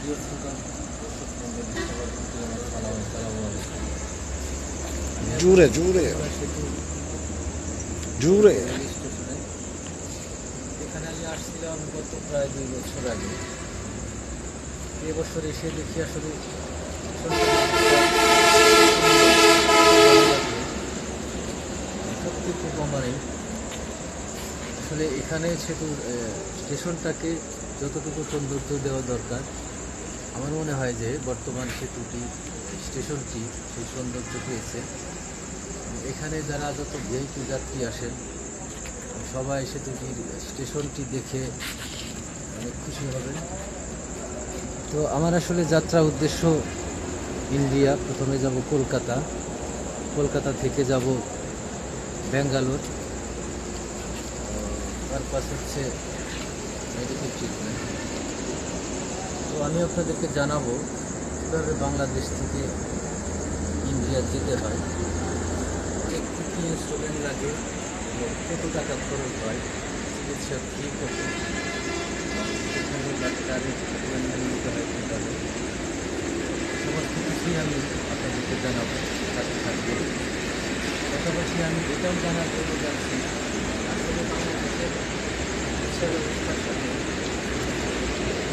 প্রিয় শ্রোতা দর্শক মণ্ডলী সবার প্রতি আমার সালাম আসসালামু আলাইকুম। আমি এখন জুড়ে জুড়ে বগুড়া সেতু জুড়ে রেল স্টেশনে। এখানে আমি আসছিলাম গত প্রায় 2 বছর আগে। এবছর এসে দেখি আসলে সত্যি খুব মানে আসলে এখানে সেতুর স্টেশনটাকে যতটুকু সৌন্দর্য দেওয়া দরকার, আমার মনে হয় যে বর্তমান সেতুটি স্টেশনটি সেই সৌন্দর্য পেয়েছে। এখানে যারা যত ভিআইপি যাত্রী আসেন সবাই সেতুটির স্টেশনটি দেখে অনেক খুশি হবেন। তো আমার আসলে যাত্রা উদ্দেশ্য ইন্ডিয়া। প্রথমে যাব কলকাতা, কলকাতা থেকে যাব ব্যাঙ্গালোর। পারপাস হচ্ছে মেডিকেল ট্রিটমেন্ট। তো আমি আপনাদেরকে জানাবো কীভাবে বাংলাদেশ থেকে ইন্ডিয়া যেতে হয়, একটু কী ইনস্টলমেন্ট লাগে এবং কত টাকা খরচ হয়, চিকিৎসা ফি কত, সেখানে ডাক্তারের অ্যাপয়েন্টমেন্ট নিতে হয় কীভাবে, সমস্ত কিছুই আমি আপনাদেরকে জানাবো। সাথে থাকবে পাশাপাশি আমি এটাও জানার জন্য যাচ্ছি আসলে বাংলাদেশের চিকিৎসা ব্যবস্থার সাথে